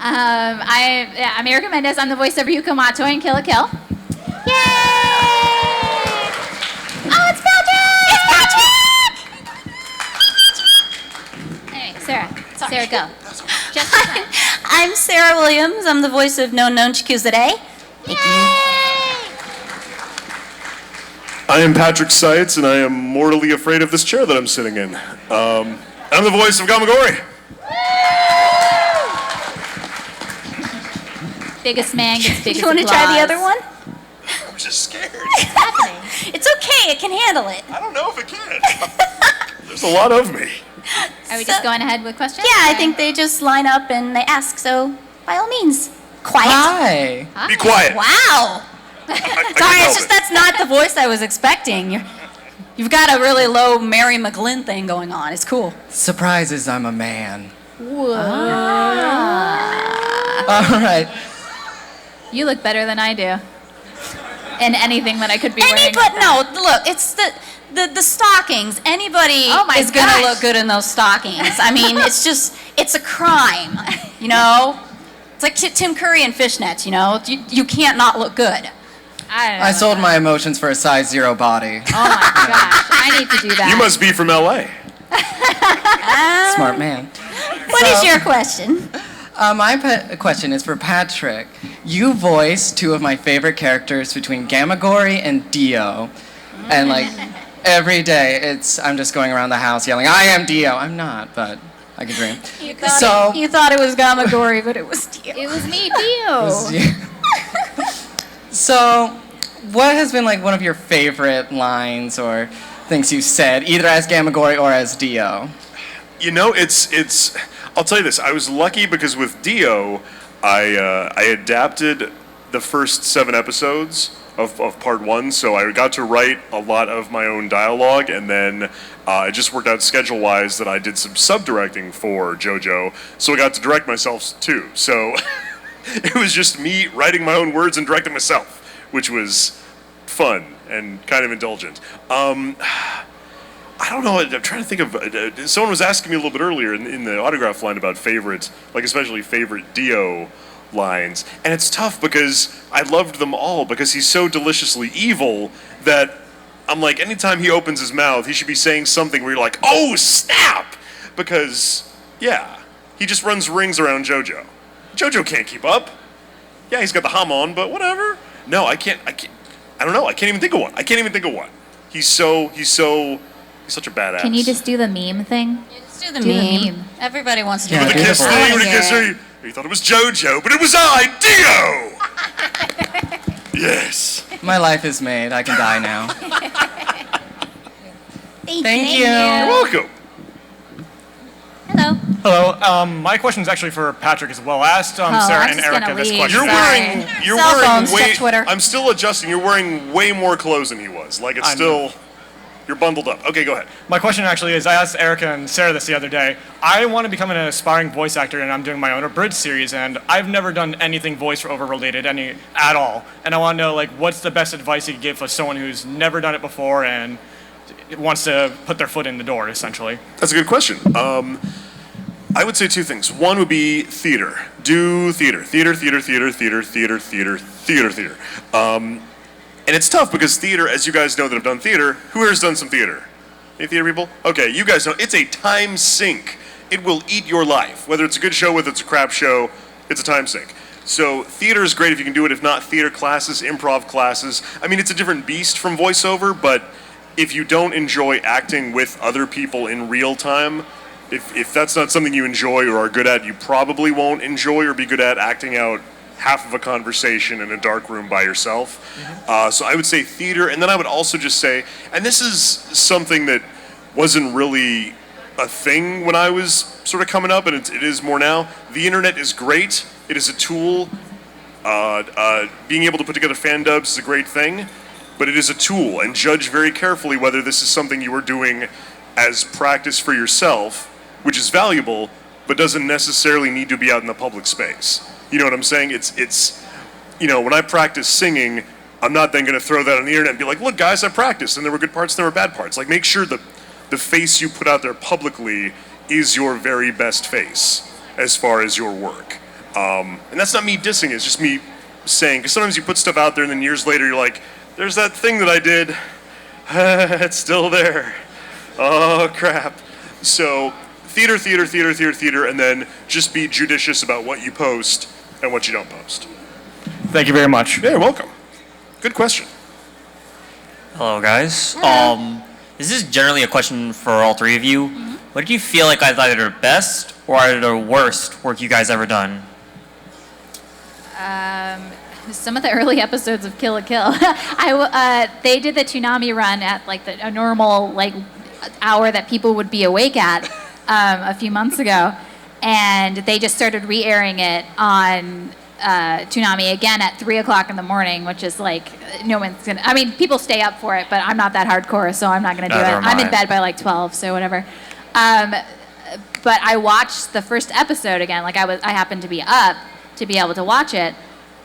I'm Erica Mendez. I'm the voice of Ryuko Matoi in Kill la Kill. Yay! Oh, it's Patrick! It's Patrick! Anyway, Sarah. Sorry. Sarah, go. Just I'm Sarah Williams. I'm the voice of Nonon today. Thank you. I am Partick Seitz, and I am mortally afraid of this chair that I'm sitting in. I'm the voice of Gamagoori. Biggest man gets biggest You want to try the other one? I'm just scared. What's happening? It's okay. It can handle it. I don't know if it can. There's a lot of me. Are we just going ahead with questions? Yeah, I think they just line up and they ask, so by all means, quiet. Hi. Be quiet. Wow. Sorry, it's just that's not the voice I was expecting. You've got a really low Mary McGlynn thing going on. It's cool. Surprises, I'm a man. Whoa. All right. You look better than I do. In anything that I could be wearing. But no, look, it's the stockings. Anybody is going to look good in those stockings. I mean, it's a crime, you know? It's like Tim Curry and fishnets, you know? You can't not look good. I sold my emotions for a size 0 body. Oh my gosh, I need to do that. You must be from LA. Smart man. What is your question? My question is for Patrick. You voiced two of my favorite characters between Gamagoori and Dio. And like every day, I'm just going around the house yelling, I am Dio. I'm not, but I can dream. You thought it was Gamagoori, but it was Dio. It was me, Dio. So, what has been like one of your favorite lines or things you said, either as Gamagoori or as Dio? You know, it's. I'll tell you this. I was lucky because with Dio, I adapted the first 7 episodes of part 1, so I got to write a lot of my own dialogue, and then it just worked out schedule-wise that I did some sub-directing for JoJo, so I got to direct myself too. So it was just me writing my own words and directing myself, which was fun and kind of indulgent. I don't know. I'm trying to think of. Someone was asking me a little bit earlier in the autograph line about favorite, like especially favorite Dio lines, and it's tough because I loved them all because he's so deliciously evil that I'm like, anytime he opens his mouth, he should be saying something where you're like, oh snap, because yeah, he just runs rings around JoJo. JoJo can't keep up. Yeah, he's got the hum on, but whatever. No, I can't. I don't know. I can't even think of one. He's such a badass. Can you just do the meme thing? Yeah, just do the meme. Everybody wants to do the kiss thing. You thought it was JoJo, but it was I, Dio. Yes. My life is made. I can die now. Thank you. You're welcome. Hello. Hello. My question is actually for Patrick as well. I asked Sarah and Erica this question. You're Cell wearing phones, way. check Twitter. I'm still adjusting. You're wearing way more clothes than he was. Like it's still. You're bundled up. Okay, go ahead. My question actually is, I asked Erica and Sarah this the other day. I want to become an aspiring voice actor, and I'm doing my own abridged series, and I've never done anything voice-over related at all. And I want to know, like, what's the best advice you could give for someone who's never done it before and wants to put their foot in the door, essentially? That's a good question. I would say 2 things. One would be theater. Do theater. Theater. And it's tough because theater, as you guys know that have done theater, who here has done some theater? Any theater people? Okay, you guys know, it's a time sink. It will eat your life. Whether it's a good show, whether it's a crap show, it's a time sink. So theater is great if you can do it. If not, theater classes, improv classes. I mean, it's a different beast from voiceover, but if you don't enjoy acting with other people in real time, if that's not something you enjoy or are good at, you probably won't enjoy or be good at acting out half of a conversation in a dark room by yourself. So I would say theater, and then I would also just say, and this is something that wasn't really a thing when I was sort of coming up, and it is more now. The internet is great. It is a tool. Being able to put together fan dubs is a great thing, but it is a tool, and judge very carefully whether this is something you are doing as practice for yourself, which is valuable, but doesn't necessarily need to be out in the public space. You know what I'm saying? It's when I practice singing, I'm not then going to throw that on the internet and be like, look, guys, I practiced, and there were good parts, and there were bad parts. Like, make sure the face you put out there publicly is your very best face as far as your work. And that's not me dissing it, it's just me saying, because sometimes you put stuff out there and then years later you're like, there's that thing that I did, it's still there. Oh, crap. So theater, and then just be judicious about what you post and what you don't post. Thank you very much. Yeah, you're welcome. Good question. Hello, guys. This is generally a question for all three of you. Mm-hmm. What do you feel like is either the best or either the worst work you guys ever done? Some of the early episodes of Kill la Kill. They did the Toonami run at like a normal like hour that people would be awake at a few months ago, and they just started re-airing it on Toonami again at 3 o'clock in the morning, which is like no one's gonna. I mean, people stay up for it, but I'm not that hardcore, so I'm not gonna do it. I'm in bed by like 12, so whatever. But I watched the first episode again. Like I happened to be up to be able to watch it.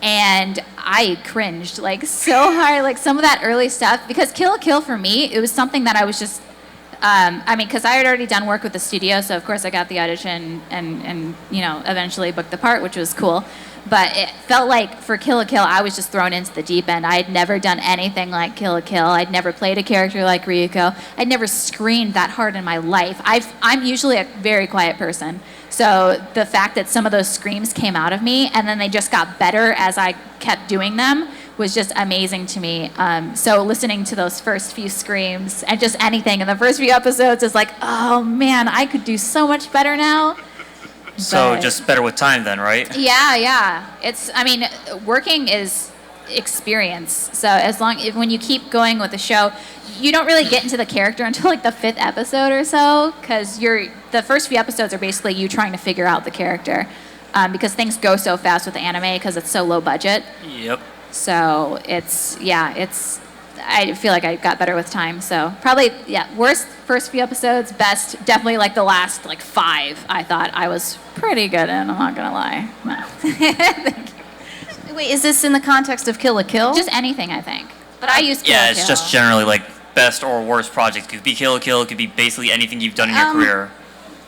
And I cringed like so hard, like some of that early stuff, because Kill la Kill for me, it was something that I was just, I mean, because I had already done work with the studio, so of course I got the audition and you know, eventually booked the part, which was cool. But it felt like for Kill la Kill, I was just thrown into the deep end. I had never done anything like Kill la Kill. I'd never played a character like Ryuko. I'd never screamed that hard in my life. I'm usually a very quiet person. So the fact that some of those screams came out of me and then they just got better as I kept doing them was just amazing to me. So listening to those first few screams and just anything in the first few episodes is like, oh man, I could do so much better now. So just better with time then, right? Yeah. I mean, working is experience. So when you keep going with the show, you don't really get into the character until like the 5th episode or so, because the first few episodes are basically you trying to figure out the character, because things go so fast with the anime because it's so low budget. Yep. So I feel like I got better with time. So probably, worst first few episodes, best definitely like the last like 5. I thought I was pretty good in. I'm not gonna lie. No. Wait, is this in the context of Kill la Kill? Just anything, I think. But I use Kill la Yeah, Kill. it's just generally like best or worst project. It could be Kill la Kill, it could be basically anything you've done in your career.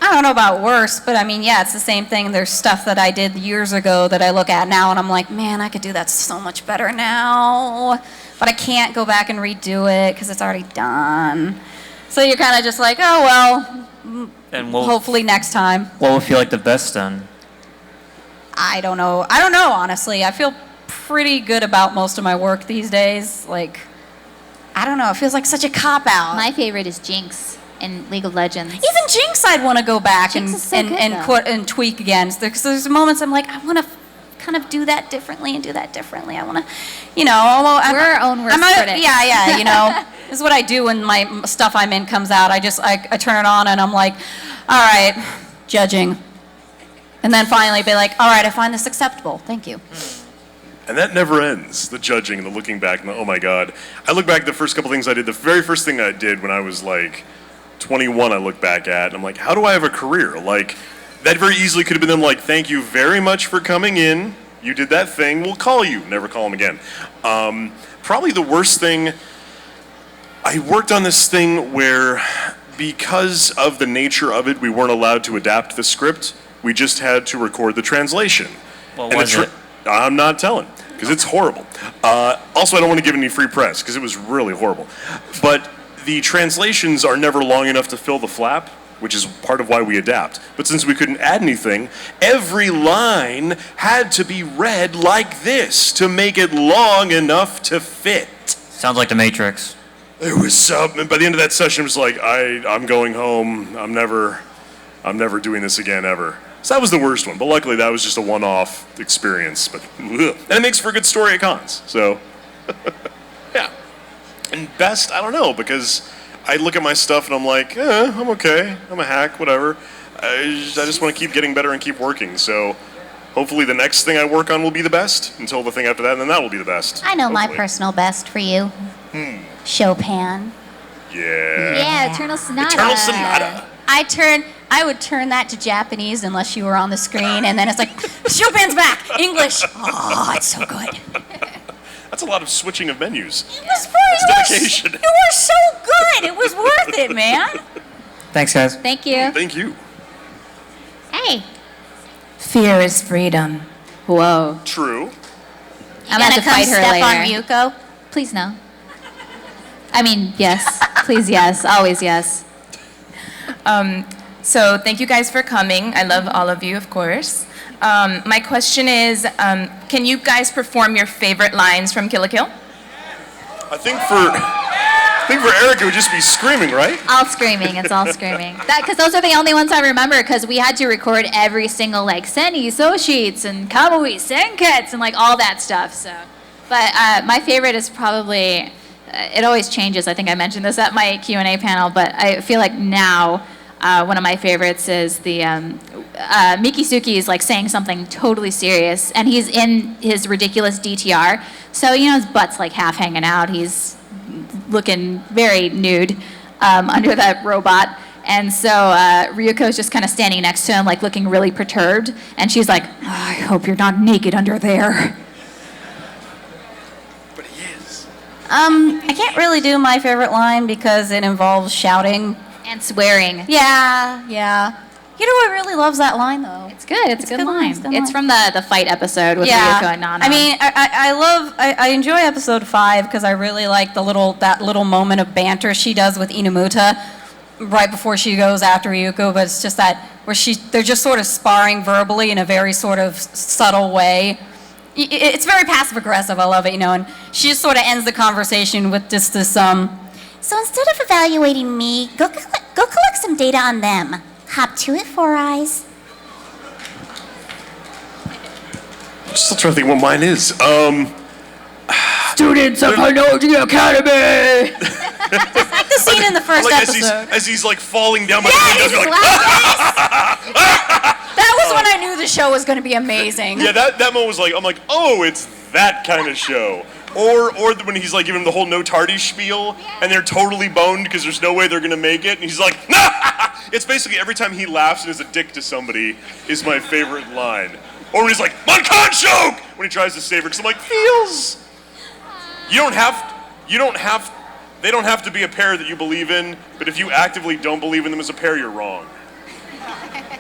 I don't know about worse, but I mean, yeah, it's the same thing. There's stuff that I did years ago that I look at now and I'm like, man, I could do that so much better now. But I can't go back and redo it because it's already done. So you're kind of just like, oh, well, And hopefully next time. What would feel like the best then? I don't know, honestly. I feel pretty good about most of my work these days. Like, I don't know, it feels like such a cop-out. My favorite is Jinx in League of Legends. Even Jinx I'd want to go back Jinx is so good, and tweak again. Because there's moments I'm like, I want to kind of do that differently and do that differently. I want to, you know. We're our own worst critics. Yeah, you know. This is what I do when my stuff I'm in comes out. I turn it on and I'm like, all right, judging. And then finally be like, all right, I find this acceptable. Thank you. And that never ends, the judging and the looking back and the, oh my God. I look back at the first couple things I did. The very first thing I did when I was like 21, I look back at, and I'm like, how do I have a career? Like, that very easily could have been them like, thank you very much for coming in. You did that thing, we'll call you. Never call them again. Probably the worst thing, I worked on this thing where because of the nature of it, we weren't allowed to adapt the script. We just had to record the translation. What was it? I'm not telling, because it's horrible. Also, I don't want to give any free press, because it was really horrible. But the translations are never long enough to fill the flap, which is part of why we adapt. But since we couldn't add anything, every line had to be read like this to make it long enough to fit. Sounds like The Matrix. It was something. By the end of that session, it was like, I'm going home. I'm never doing this again, ever. So that was the worst one, but luckily that was just a one-off experience. But and it makes for a good story at cons. So yeah. And best, I don't know, because I look at my stuff and I'm like, I'm okay. I'm a hack, whatever. I just want to keep getting better and keep working. So hopefully the next thing I work on will be the best until the thing after that, and then that will be the best. I know my hopefully. personal best for you. Chopin. Yeah. Yeah, Eternal Sonata. Eternal Sonata. I would turn that to Japanese unless you were on the screen, and then it's like, Chopin's back! English! Oh, it's so good. That's a lot of switching of menus. That's dedication. You were so good! It was worth it, man! Thanks, guys. Thank you. Thank you. Hey. Fear is freedom. Whoa. True. I'm gonna have to fight her step later. on Ryuko? Please no. I mean, yes. Please, yes. Always yes. So thank you guys for coming. I love all of you, of course. My question is, can you guys perform your favorite lines from Kill la Kill? I think for Erica, it would just be screaming, right? All screaming. It's all screaming. Because those are the only ones I remember. Because we had to record every single like Seni, So Sheets, and Kamui, Senkets, and like all that stuff. So, but my favorite is probably. It always changes. I think I mentioned this at my Q&A panel, but I feel like now one of my favorites is the Mikisuki is like saying something totally serious, and he's in his ridiculous DTR. So you know his butt's like half hanging out. He's looking very nude under that robot. And so Ryuko's just kind of standing next to him, like looking really perturbed. And she's like, oh, I hope you're not naked under there. But he is. I can't really do my favorite line because it involves shouting. And swearing. Yeah. You know who really loves that line, though? It's good. It's a good line. It's a good It's line. from the fight episode with Ryuko and Nonon. I mean, I enjoy episode 5 because I really like that little moment of banter she does with Inamuta right before she goes after Ryuko. But it's just that where they're just sort of sparring verbally in a very sort of subtle way. It's very passive aggressive. I love it, you know. And she just sort of ends the conversation with just this So instead of evaluating me, go collect some data on them. Hop to it, Four Eyes. I'm still trying to think what mine is. Students of Hanoji Academy! It's like the scene in the first like episode. as he's like falling down by Yes! the window, like, That was when I knew the show was going to be amazing. yeah, that moment was like, I'm like, oh, it's that kind of show. Or when he's like giving him the whole no tardy spiel, and they're totally boned because there's no way they're gonna make it, and he's like, nah! It's basically every time he laughs and is a dick to somebody is my favorite line. Or when he's like, Monkan choke! When he tries to save her, because I'm like, feels. They don't have to be a pair that you believe in, but if you actively don't believe in them as a pair, you're wrong.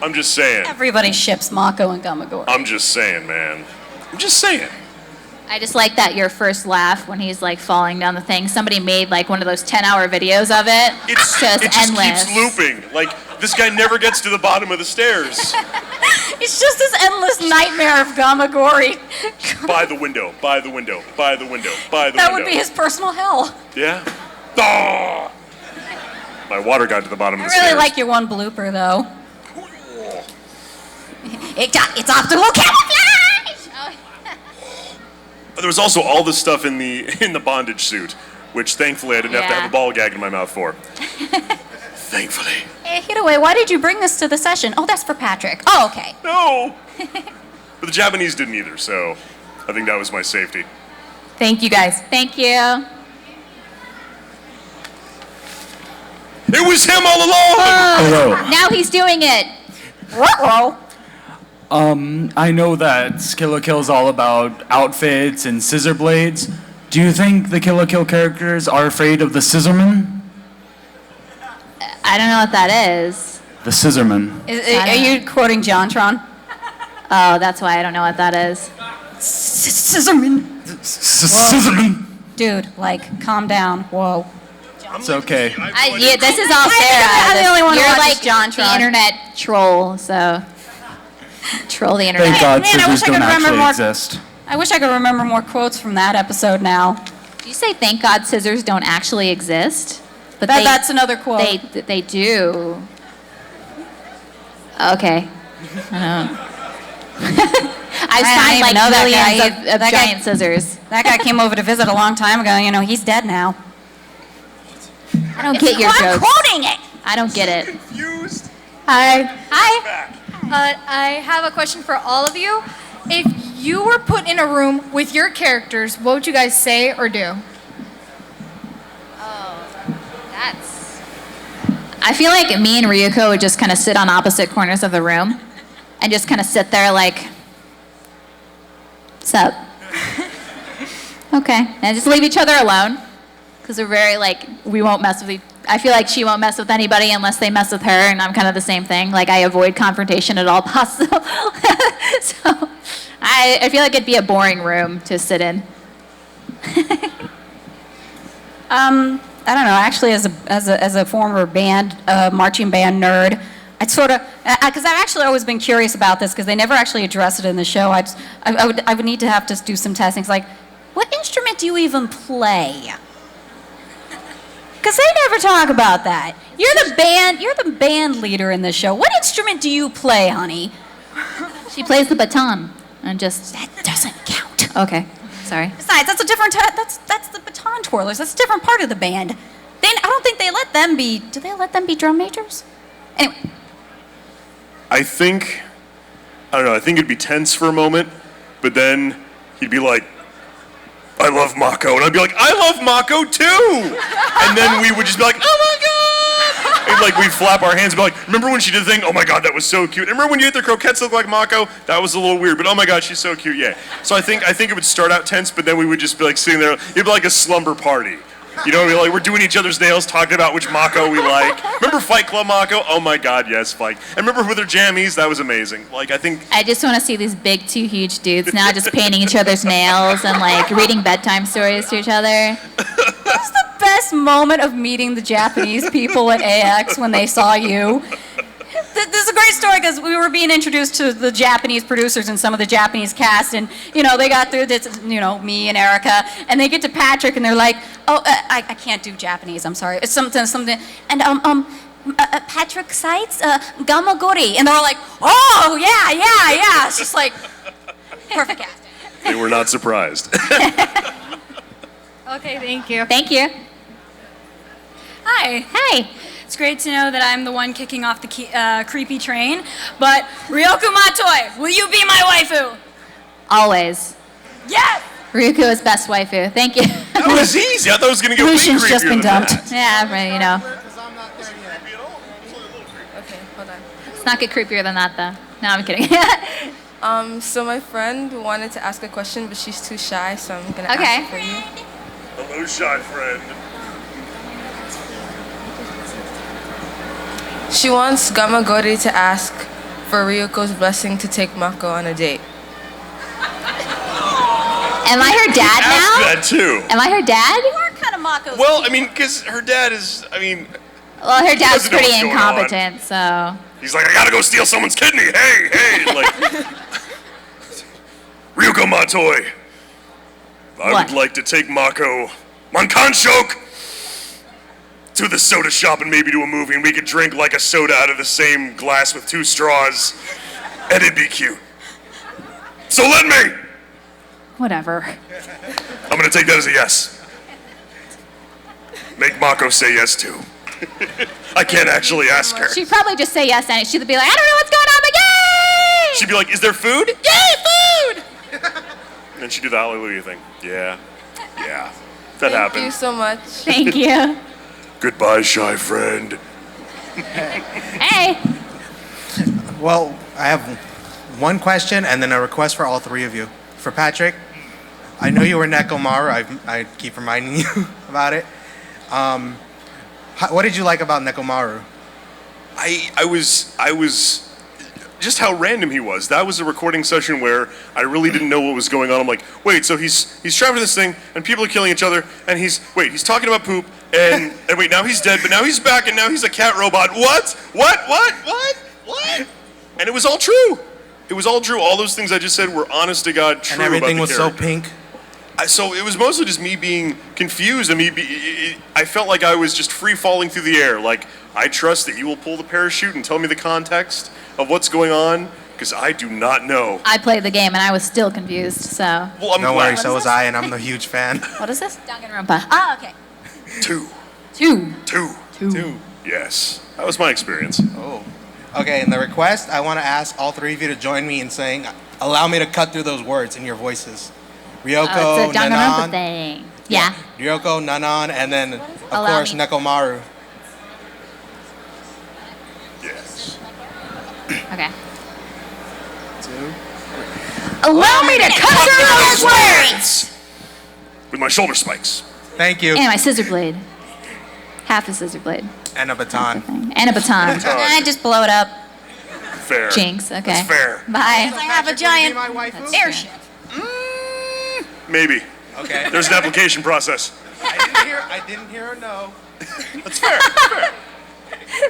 I'm just saying. Everybody ships Mako and Gamagoori. I'm just saying, man. I'm just saying. I just like that your first laugh when he's like falling down the thing. Somebody made like one of those 10-hour videos of it. It just endless. keeps looping. Like, this guy never gets to the bottom of the stairs. It's just this endless nightmare of Gamagoori. By the window, by the window, by the window, by the window. That would be his personal hell. Yeah? Ah! My water got to the bottom of the I really stairs. like your one blooper, though. It's optical camouflage! There was also all this stuff in the bondage suit, which thankfully I didn't have to have a ball gag in my mouth for. Thankfully. Hey, Hitaway, why did you bring this to the session? Oh, that's for Patrick. Oh, okay. No! But the Japanese didn't either, so I think that was my safety. Thank you guys. Thank you. It was him all along! Hello. Now he's doing it. Ruh-roh. I know that Kill la Kill is all about outfits and scissor blades. Do you think the Kill la Kill characters are afraid of the scissorman? I don't know what that is. The scissorman. Are you quoting Jontron? Oh, that's why I don't know what that is. Scissorman. Scissorman. Dude, like, calm down. Whoa. It's okay. Yeah, this is all Sarah. I'm the only one who You're watches like JonTron. the internet troll, so troll the internet. Thank God Man, I wish scissors I don't could remember actually more- exist. I wish I could remember more quotes from that episode now. Did you say thank God scissors don't actually exist? But That's another quote. They do. Okay. I know. I've I signed didn't like even know that millions guy. of That guy- giant scissors. That guy came over to visit a long time ago. You know, he's dead now. I don't get your I'm jokes. quoting it. I don't get it. Confused? Hi. Hi. I have a question for all of you. If you were put in a room with your characters, what would you guys say or do? I feel like me and Ryuko would just kind of sit on opposite corners of the room and just kind of sit there like, what's up? Okay. And just leave each other alone because we're very like, we won't mess with I feel like she won't mess with anybody unless they mess with her, and I'm kind of the same thing. Like, I avoid confrontation at all possible. So I feel like it'd be a boring room to sit in. I don't know. Actually, as a former marching band nerd, I'd sort of, because I've actually always been curious about this because they never actually address it in the show. I would need to have to do some testing. It's like, what instrument do you even play? Because they never talk about that. You're the band leader in the show. What instrument do you play, honey? She plays the baton and just. That doesn't count. Okay, sorry. Besides, that's a different. That's the baton twirlers. That's a different part of the band. I don't think they let them be. Do they let them be drum majors? Anyway. I don't know, I think it'd be tense for a moment, but then he'd be like, I love Mako. And I'd be like, I love Mako too! And then we would just be like, oh my God! And like we'd flap our hands and be like, remember when she did the thing? Oh my God, that was so cute. And remember when you ate the croquettes look like Mako? That was a little weird, but oh my God, she's so cute, yeah. So I think it would start out tense, but then we would just be like sitting there, it'd be like a slumber party. You know what I mean? Like, we're doing each other's nails, talking about which Mako we like. Remember Fight Club Mako? Oh my God, yes, Fight. And remember with their jammies? That was amazing. Like, I just want to see these big, two huge dudes now just painting each other's nails and like reading bedtime stories to each other. What's the best moment of meeting the Japanese people at AX when they saw you? This is a great story because we were being introduced to the Japanese producers and some of the Japanese cast, and they got through this, me and Erica, and they get to Patrick and they're like, oh, I can't do Japanese, I'm sorry, it's something, and Partick Seitz, Gamagoori, and they're all like, oh yeah, it's just like perfect casting. They were not surprised. Okay, thank you. Thank you. Hi. Hey. It's great to know that I'm the one kicking off the creepy train. But Ryuko Matoi, will you be my waifu? Always. Yes! Ryuko is best waifu. Thank you. That was easy. I thought it was going to get way Lucian's creepier just been than dumped. that. Yeah, but Okay, hold on. Let's not get creepier than that, though. No, I'm kidding. So my friend wanted to ask a question, but she's too shy, so I'm gonna Okay. ask it for you. Hello, shy friend. She wants Gamagoori to ask for Ryuko's blessing to take Mako on a date. Am I her dad Ask now? that too. Am I her dad? You are kind of Mako's. Well, I mean, because her dad is, Well, her dad's doesn't know pretty what's going incompetent, so. he's like, I gotta go steal someone's kidney. Hey, like, Ryuko Matoi. I What? would like to take Mako Mankanshok to the soda shop and maybe to a movie, and we could drink like a soda out of the same glass with 2 straws, and it'd be cute. So let me. Whatever. I'm gonna take that as a yes. Make Mako say yes too. I can't actually ask her. She'd probably just say yes, and she'd be like, I don't know what's going on, but yay! She'd be like, is there food? Yay, food! And then she'd do the hallelujah thing. Yeah. That Thank happened. you so much. Thank you. Goodbye, shy friend. Hey. Well, I have one question and then a request for all 3 of you. For Patrick, I know you were Nekomaru. I keep reminding you about it. What did you like about Nekomaru? I was just how random he was. That was a recording session where I really didn't know what was going on. I'm like, wait, so he's trapped in this thing and people are killing each other and he's talking about poop and wait, now he's dead, but now he's back and now he's a cat robot. What? And it was all true. It was all true. All those things I just said were honest to God true. And everything about the was so character. pink. So it was mostly just me being confused and I felt like I was just free falling through the air. Like, I trust that you will pull the parachute and tell me the context of what's going on, because I do not know. I played the game and I was still confused, so. Well, I'm Don't glad. worry, so was I, and I'm a huge fan. What is this? Danganronpa. Ah, okay. 2. Yes. That was my experience. Oh. Okay, and the request, I want to ask all 3 of you to join me in saying, allow me to cut through those words in your voices. Ryuko, It's a Danganronpa Nonon. thing. Yeah. Ryuko, Nonon, and then, of Allow course, me. Nekomaru. Yes. Okay. 2. Allow me to cut through those words! With my shoulder spikes. Thank you. And my scissor blade. Half a scissor blade. And a baton. And a baton. Just blow it up. Fair. Jinx. Okay. That's fair. Bye. I have a giant airship. Maybe. Okay. There's an application process. I didn't hear a no. That's fair. That's fair.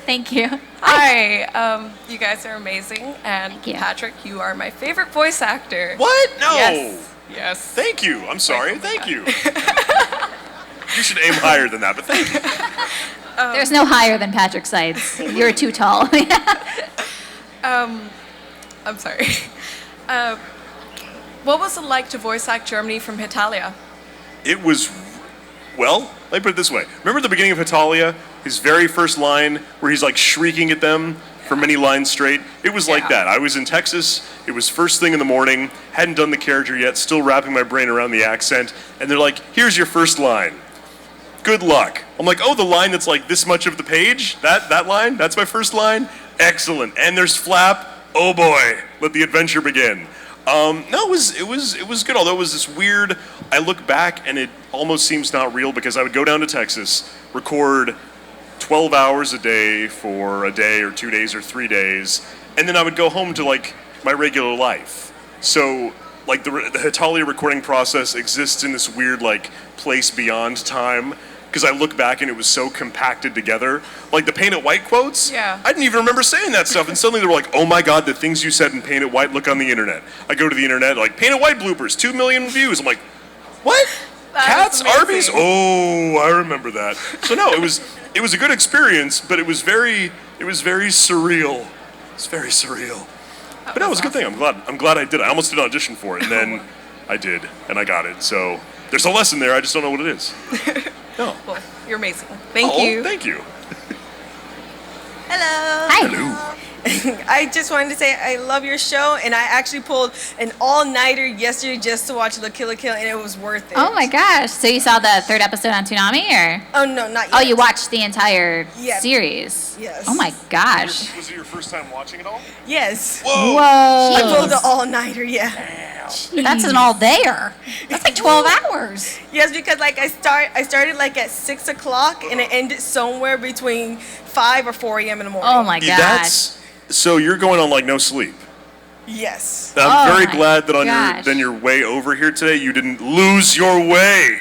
Thank you. Hi, you guys are amazing, and you. Patrick, you are my favorite voice actor. What? No. Yes. Thank you. I'm sorry. Thank you. You should aim higher than that, but thank you. There's no higher than Partick Seitz. You're too tall. I'm sorry. What was it like to voice act Germany from Hetalia? It was, well, let me put it this way. Remember the beginning of Hetalia? His very first line where he's like shrieking at them for many lines straight? It was like that. I was in Texas. It was first thing in the morning. Hadn't done the character yet. Still wrapping my brain around the accent. And they're like, here's your first line. Good luck. I'm like, oh, the line that's like this much of the page? That line? That's my first line? Excellent. And there's Flap. Oh boy, let the adventure begin. No, it was good. Although it was this weird, I look back and it almost seems not real because I would go down to Texas, record 12 hours a day for a day or 2 days or 3 days, and then I would go home to like my regular life. So like the Hetalia recording process exists in this weird like place beyond time. Because I look back and it was so compacted together. Like the Paint It White quotes, I didn't even remember saying that stuff. And suddenly they were like, oh my God, the things you said in Paint It White, look on the internet. I go to the internet, like, Paint It White bloopers, 2 million views. I'm like, what? Cats, Arby's? Oh, I remember that. So no, it was a good experience, but it was very surreal. It's very surreal. But no, it was a good thing. I'm glad I did it. I almost did an audition for it, and then I did, and I got it. So there's a lesson there, I just don't know what it is. No. Well, you're amazing. Thank you. Thank you. Hello. Hi. Hello. I just wanted to say I love your show, and I actually pulled an all-nighter yesterday just to watch the Kill la Kill, and it was worth it. Oh my gosh. So you saw the third episode on Toonami, or? Oh, no, not yet. Oh, you watched the entire Yes. series? Yes. Oh my gosh. Was it your first time watching it all? Yes. Whoa. I pulled the all-nighter, yeah. That's an all-dayer. That's like 12 hours. Yes, because like I started like at 6 o'clock, and it ended somewhere between 5 or 4 a.m. in the morning. Oh my gosh. So you're going on like no sleep. Yes. I'm very my glad that on gosh. your way over here today, you didn't lose your way.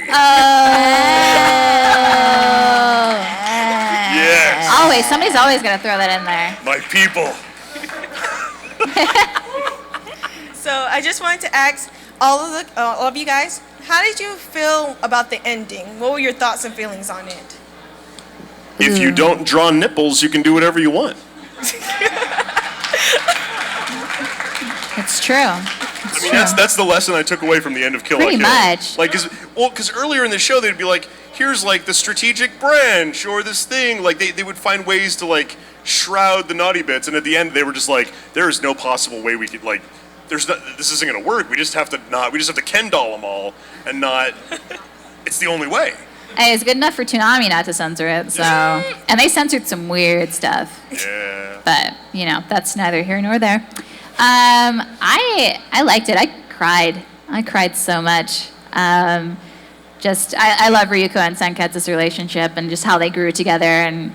Yes. Always. Somebody's always going to throw that in there. My people. So I just wanted to ask all of you guys, how did you feel about the ending? What were your thoughts and feelings on it? If you don't draw nipples, you can do whatever you want. It's true. I mean, that's the lesson I took away from the end of Kill la Pretty Kill. much. Like, because earlier in the show they'd be like, here's like the strategic branch or this thing. Like they would find ways to like shroud the naughty bits, and at the end they were just like, there is no possible way we could like. This isn't gonna work. We just have to Ken doll them all and not. It's the only way. Hey, it's good enough for Toonami not to censor it, so. And they censored some weird stuff. Yeah. But, that's neither here nor there. I liked it. I cried. I cried so much. I love Ryuko and Senketsu's relationship and just how they grew together and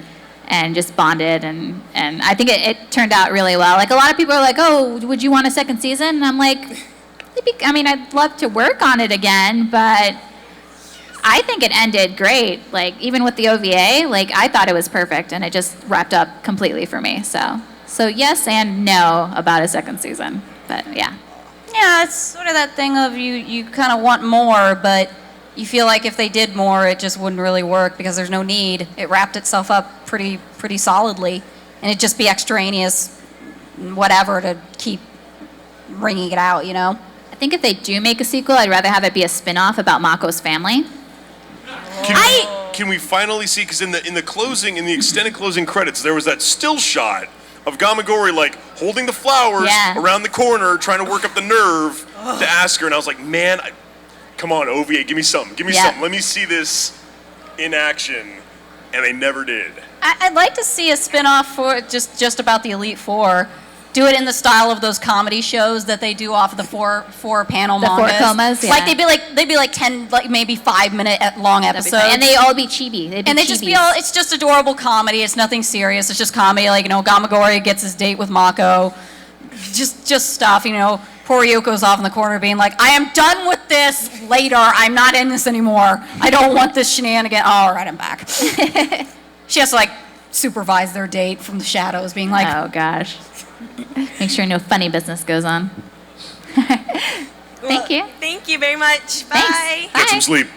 just bonded. And I think it turned out really well. Like, a lot of people are like, oh, would you want a second season? And I'm like, I'd love to work on it again, but I think it ended great. Like, even with the OVA, like, I thought it was perfect, and it just wrapped up completely for me. So yes and no about a second season, but yeah. Yeah, it's sort of that thing of you kind of want more, but you feel like if they did more, it just wouldn't really work because there's no need. It wrapped itself up pretty solidly, and it'd just be extraneous, whatever, to keep wringing it out, I think if they do make a sequel, I'd rather have it be a spin-off about Mako's family. Can we finally see? Because in the extended closing credits, there was that still shot of Gamagoori like holding the flowers around the corner, trying to work up the nerve to ask her, and I was like, man, come on, OVA, give me something, something. Let me see this in action, and they never did. I'd like to see a spin-off for just about the Elite Four. do it in the style of those comedy shows that they do off of the four panel The mangas. 4 comas, yeah. Like they'd be like 10, like maybe 5-minute long episodes. And they all be chibi. And they just be all, it's just adorable comedy. It's nothing serious. It's just comedy. Like, Gamagoori gets his date with Mako. Just stuff, Poor Ryuko's off in the corner being like, I am done with this later. I'm not in this anymore. I don't want this shenanigan. Oh, all right, I'm back. She has to, supervise their date from the shadows, being like, oh, gosh. Make sure no funny business goes on. Thank you. Thank you very much. Bye. Thanks. Get some sleep.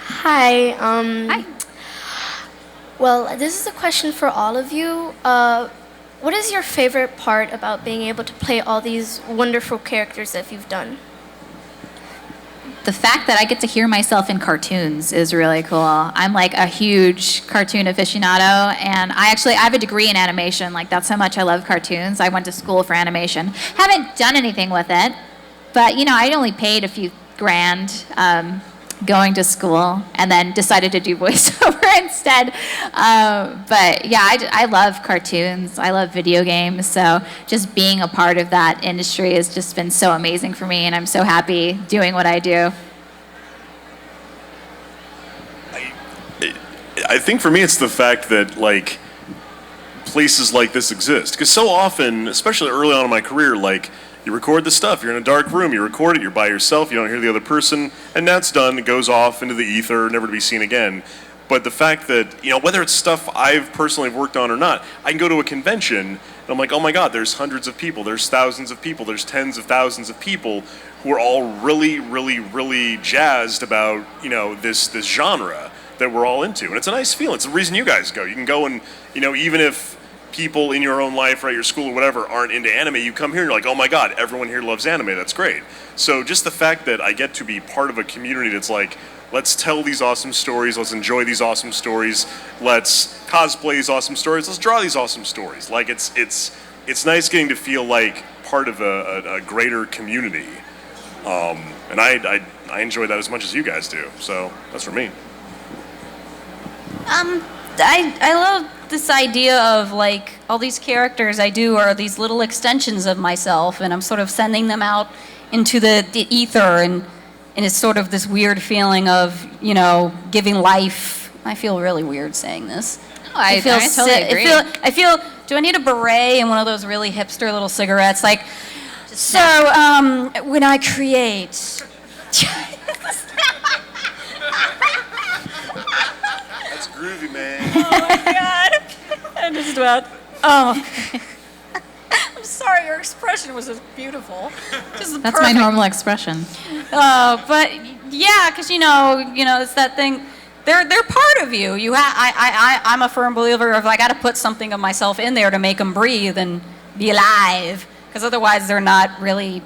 Hi. Hi. Well, this is a question for all of you. What is your favorite part about being able to play all these wonderful characters that you've done? The fact that I get to hear myself in cartoons is really cool. I'm like a huge cartoon aficionado, and I have a degree in animation. That's how much I love cartoons. I went to school for animation. Haven't done anything with it, but I only paid a few grand going to school, and then decided to do voiceover instead. But yeah, I love cartoons. I love video games. So just being a part of that industry has just been so amazing for me, and I'm so happy doing what I do. I think for me it's the fact that places like this exist, because so often, especially early on in my career, you record the stuff, you're in a dark room, you record it, you're by yourself, you don't hear the other person, and that's done, it goes off into the ether, never to be seen again. But the fact that, whether it's stuff I've personally worked on or not, I can go to a convention, and I'm like, oh my God, there's hundreds of people, there's thousands of people, there's tens of thousands of people who are all really, really, really jazzed about, this genre that we're all into. And it's a nice feeling. It's the reason you guys go. You can go and, even if people in your own life or at your school or whatever aren't into anime, you come here and you're like, oh my God, everyone here loves anime. That's great. So just the fact that I get to be part of a community that's like, let's tell these awesome stories, let's enjoy these awesome stories, let's cosplay these awesome stories, let's draw these awesome stories. It's nice getting to feel like part of a greater community. And I enjoy that as much as you guys do. So that's for me. I love this idea of all these characters I do are these little extensions of myself, and I'm sort of sending them out into the ether, and it's sort of this weird feeling of giving life. I feel really weird saying this. Oh, I totally agree. I feel. Do I need a beret and one of those really hipster little cigarettes? When I create. That's groovy, man. Oh my God. I'm just about. Oh. I'm sorry, your expression was just beautiful. Just That's perfect. my normal expression. But yeah, because it's that thing. They're part of you. I'm a firm believer of I got to put something of myself in there to make them breathe and be alive. Because otherwise, they're not really.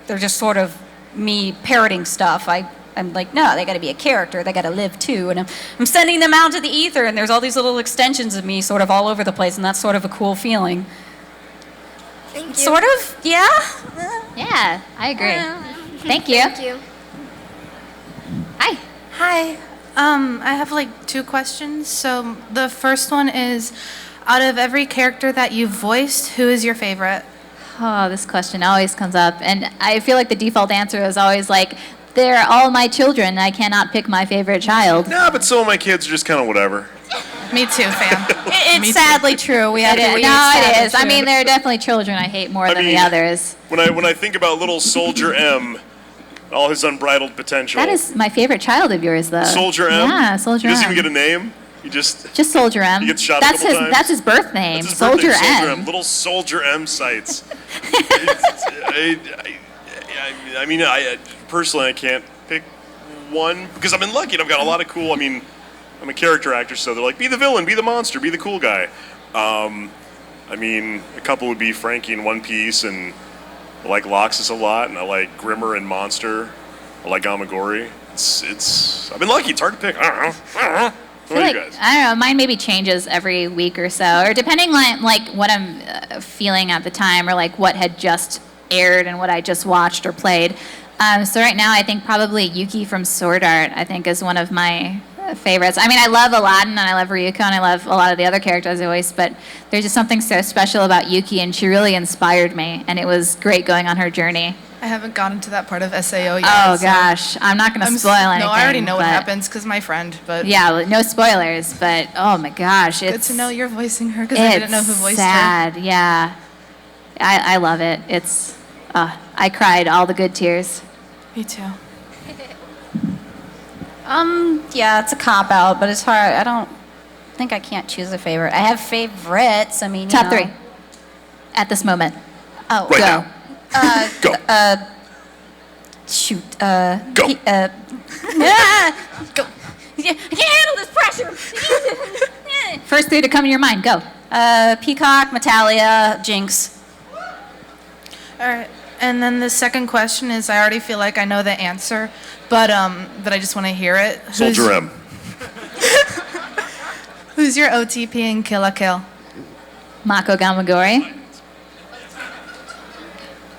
They're just sort of me parroting stuff. I'm like, no, they got to be a character. They got to live too. And I'm sending them out to the ether, and there's all these little extensions of me sort of all over the place, and that's sort of a cool feeling. Thank you. Sort of, yeah? Yeah, I agree. Thank you. Thank you. Hi. Hi. I have 2 questions. So the first one is, out of every character that you've voiced, who is your favorite? Oh, this question always comes up, and I feel like the default answer is always they're all my children. I cannot pick my favorite child. No, but some of my kids are just kind of whatever. Me too, fam. It's sadly true. It is. I mean, there are definitely children I hate more than the others. When I think about little Soldier M, all his unbridled potential. That is my favorite child of yours, though. Soldier M? Yeah, Soldier M. He doesn't even get a name? Just Soldier M. He gets shot a couple times? That's his birth name. That's his Soldier birth name, M. Soldier M. Little Soldier M sites. I mean, personally, I can't pick one because I've been lucky and I've got a lot of cool. I'm a character actor, so they're like, be the villain, be the monster, be the cool guy. A couple would be Frankie in One Piece, and I like Loxus a lot, and I like Grimmer and Monster. I like Gamagoori. I've been lucky. It's hard to pick. I don't know. What about you guys? I don't know. Mine maybe changes every week or so, or depending on what I'm feeling at the time, or what had just aired and what I just watched or played. So right now, I think probably Yuki from Sword Art. I think is one of my favorites. I mean, I love Aladdin and I love Ryuko and I love a lot of the other characters I voiced, but there's just something so special about Yuki, and she really inspired me, and it was great going on her journey. I haven't gotten to that part of SAO yet. Oh so gosh, I'm not going to spoil anything. No, I already know what but- happens because my friend. But Yeah, well, no spoilers, but oh my gosh, good it's to know you're voicing her because I didn't know who voiced sad. her. Yeah, I love it. It's I cried all the good tears. Me too. Yeah, it's a cop out, but it's hard. I don't think I can't choose a favorite. I have favorites. I mean, you Top know. 3 at this moment. Oh, Right go. now. Go. Shoot. Go. Go. Yeah, I can't handle this pressure. First 3 to come to your mind. Go. Peacock, Hetalia, Jinx. All right. And then the second question is, I already feel like I know the answer, but I just want to hear it. Soldier M. Who's your OTP in Kill la Kill? Mako Gamagoori.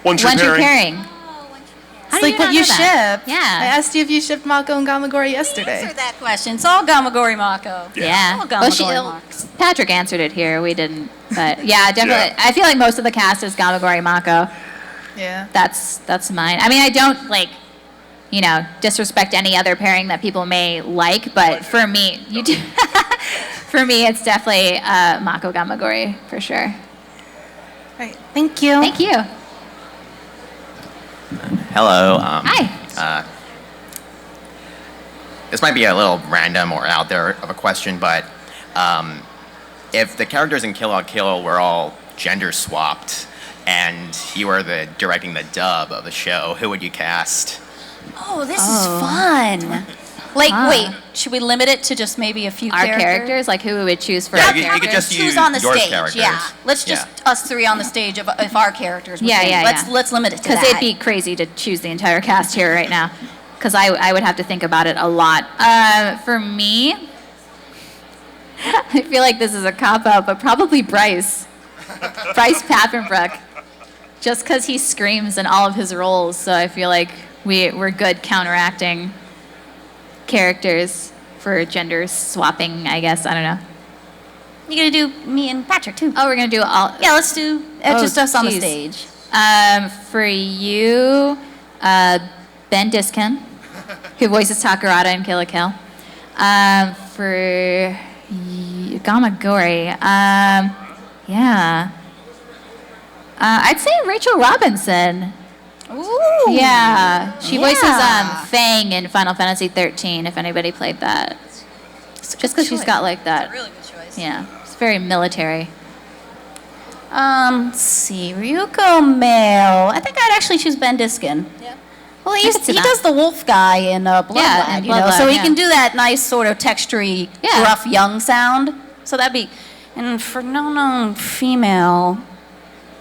One true One true pairing. pairing. It's like what you ship. I Yeah. asked you if you shipped Mako and Gamagoori yesterday. Answer that question. It's all Gamagoori Mako. Yeah. All Well, Gamagoori Mako. Patrick answered it here. We didn't. But yeah, definitely. I feel like most of the cast is Gamagoori Mako. Yeah. That's mine. I mean, I don't disrespect any other pairing that people may like, but for me, you do. For me, it's definitely Mako Gamagoori for sure. All right. Thank you. Thank you. Hello. Hi. This might be a little random or out there of a question, but if the characters in Kill la Kill were all gender swapped and you were directing the dub of the show, who would you cast? Oh, this is fun. Like, wait, should we limit it to just maybe a few Our characters, like who we would choose for Yeah, our you characters? could just choose use on the your stage. characters. Yeah, let's just us 3 on the stage if our characters. Would Yeah, be. yeah, Let's limit it to Because that. it'd be crazy to choose the entire cast here right now. Because I would have to think about it a lot. For me, I feel like this is a cop-out, but probably Bryce. Bryce Papenbrook. Just because he screams in all of his roles, so I feel like we're good counteracting characters for gender swapping, I guess. I don't know. You're gonna do me and Patrick too. Oh, we're gonna do all. Yeah, let's do just us on the geez. stage. For you, Ben Diskin, who voices Takarada in Kill la Kill. For Gamagoori, yeah. I'd say Rachel Robinson. Ooh. Yeah, she voices Yeah. Fang in Final Fantasy 13. If anybody played that, just because she's got like that. Really good choice. Yeah, it's very military. Let's see, Ryuko male. I think I'd actually choose Ben Diskin. Yeah. Well, he could see that. does the wolf guy in Bloodline, Yeah, in you know, so Bloodline, he yeah. can do that nice sort of textury, rough young sound. So that'd be, and for Nonon female,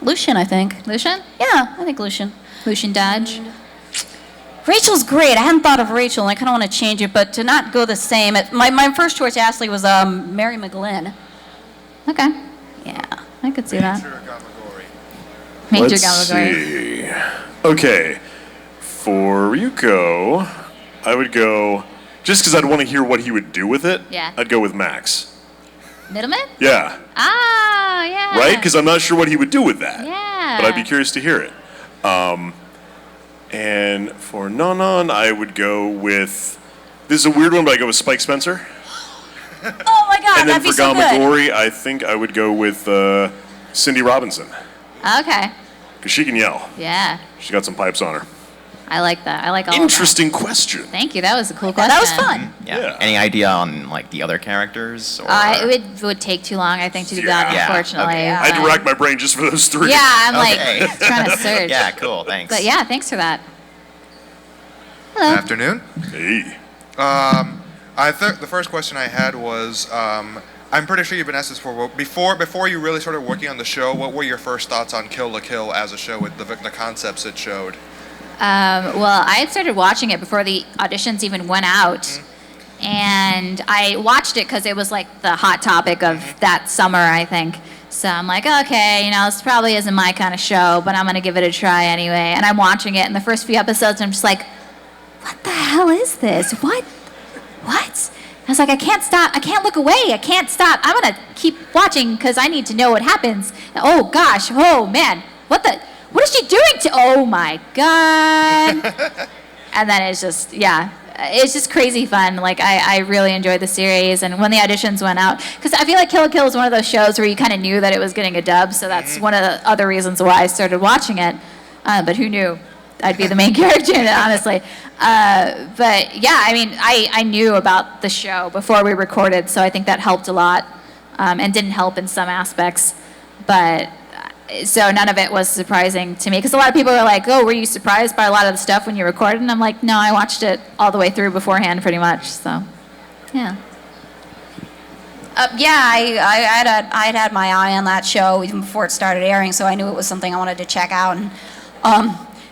Lucian, I think. Lucian? Yeah, I think Lucian. Lucian Dodge. Rachel's great. I hadn't thought of Rachel, and I kind of want to change it, but to not go the same. My first choice, Ashley, was Mary McGlynn. Okay. Yeah. I could see that. Major Let's Gamagoori. see. Okay. For Ryuko, I would go, just because I'd want to hear what he would do with it, Yeah. I'd go with Max. Middleman? Yeah. Ah, yeah. Right? Because I'm not sure what he would do with that. Yeah. But I'd be curious to hear it. And for Nonon, I would go with, this is a weird one, but I go with Spike Spencer. Oh my God, And then that'd be for so good. Gamagoori, I think I would go with Cindy Robinson. Okay. Because she can yell. Yeah. She's got some pipes on her. I like that. I like all Interesting question. of that. Thank you. That was a cool question. That was fun. Yeah. Any idea on like the other characters? Or? It would take too long, I think, to do that, Yeah, unfortunately. okay. I had to but- rack my brain just for those 3. Yeah, I'm Okay. like trying to search. Yeah, cool. Thanks. But yeah, thanks for that. Good afternoon. Hey. I think the first question I had was, I'm pretty sure you've been asked this before you really started working on the show. What were your first thoughts on Kill la Kill as a show with the concepts it showed? Well, I had started watching it before the auditions even went out. And I watched it because it was like the hot topic of that summer, I think. So I'm like, okay, this probably isn't my kind of show, but I'm going to give it a try anyway. And I'm watching it, and the first few episodes, I'm just like, what the hell is this? What? was like, I can't stop. I can't look away. I can't stop. I'm going to keep watching because I need to know what happens. Oh, gosh. Oh, man. What is she doing to, oh, my God. And then it's just, it's just crazy fun. Like, I really enjoyed the series. And when the auditions went out, because I feel like Kill la Kill is one of those shows where you kind of knew that it was getting a dub. So that's one of the other reasons why I started watching it. But who knew I'd be the main character in it, honestly. But yeah, I mean, I knew about the show before we recorded, so I think that helped a lot, and didn't help in some aspects. But so none of it was surprising to me, because a lot of people are like, "Oh, were you surprised by a lot of the stuff when you recorded?" And I'm like, "No, I watched it all the way through beforehand, pretty much." So, yeah. I'd had my eye on that show even before it started airing, so I knew it was something I wanted to check out. And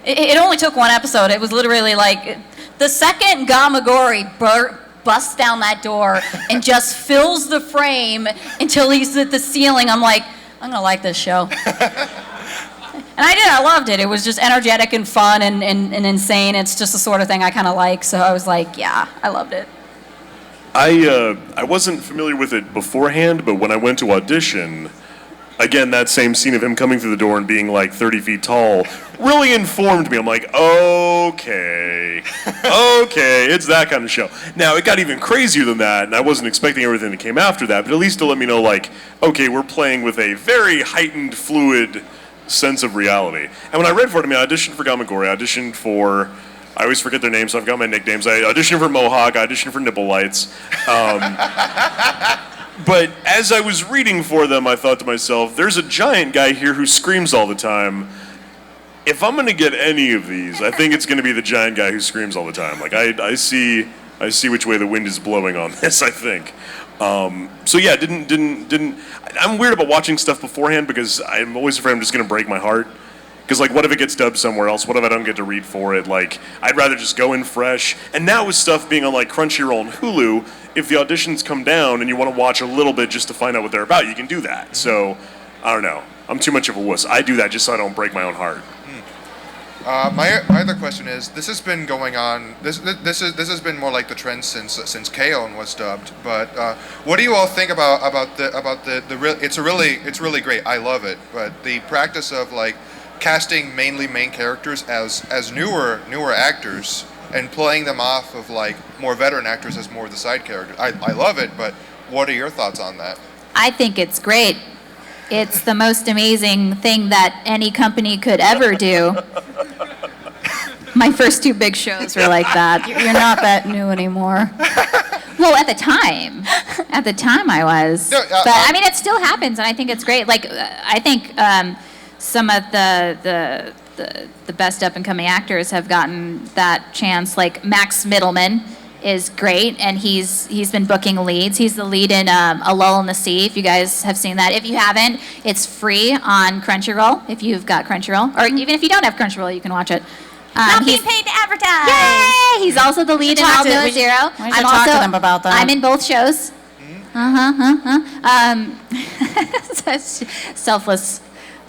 it only took one episode. It was literally like the second Gamagoori busts down that door and just fills the frame until he's at the ceiling. I'm like, I'm gonna like this show. And I did. I loved it. It was just energetic and fun and insane. It's just the sort of thing I kind of like. So I was like, yeah, I loved it. I wasn't familiar with it beforehand, but when I went to audition, again, that same scene of him coming through the door and being like 30 feet tall really informed me. I'm like, okay, it's that kind of show. Now, it got even crazier than that, and I wasn't expecting everything that came after that, but at least to let me know, like, okay, we're playing with a very heightened, fluid sense of reality. And when I read for it, I auditioned for Gamagoori, I auditioned for, I always forget their names, so I've got my nicknames. I auditioned for Mohawk, I auditioned for Nipple Lights. But as I was reading for them, I thought to myself, there's a giant guy here who screams all the time. If I'm going to get any of these, I think it's going to be the giant guy who screams all the time. Like, I see which way the wind is blowing on this, I think. So yeah, I'm weird about watching stuff beforehand because I'm always afraid I'm just going to break my heart. Because, like, what if it gets dubbed somewhere else? What if I don't get to read for it? Like, I'd rather just go in fresh. And now with stuff being on, like, Crunchyroll and Hulu, if the auditions come down and you want to watch a little bit just to find out what they're about, you can do that. So, I don't know. I'm too much of a wuss. I do that just so I don't break my own heart. My other question is, this has been going on. This has been more like the trend since K-On! Was dubbed. But what do you all think about the real? It's really great. I love it. But the practice of like casting mainly main characters as newer actors and playing them off of like more veteran actors as more of the side characters. I love it, but what are your thoughts on that? I think it's great. It's the most amazing thing that any company could ever do. My first 2 big shows were like that. You're not that new anymore. Well, at the time I was. No, but I mean, it still happens, and I think it's great. Like, I think some of the best up-and-coming actors have gotten that chance. Like Max Middleman is great, and he's been booking leads. He's the lead in A Lull in the Sea, if you guys have seen that. If you haven't, it's free on Crunchyroll, if you've got Crunchyroll. Or even if you don't have Crunchyroll, you can watch it. Not being paid to advertise. Yay! He's also the lead in All Below Zero. We should talk to them about that. I'm in both shows. Selfless,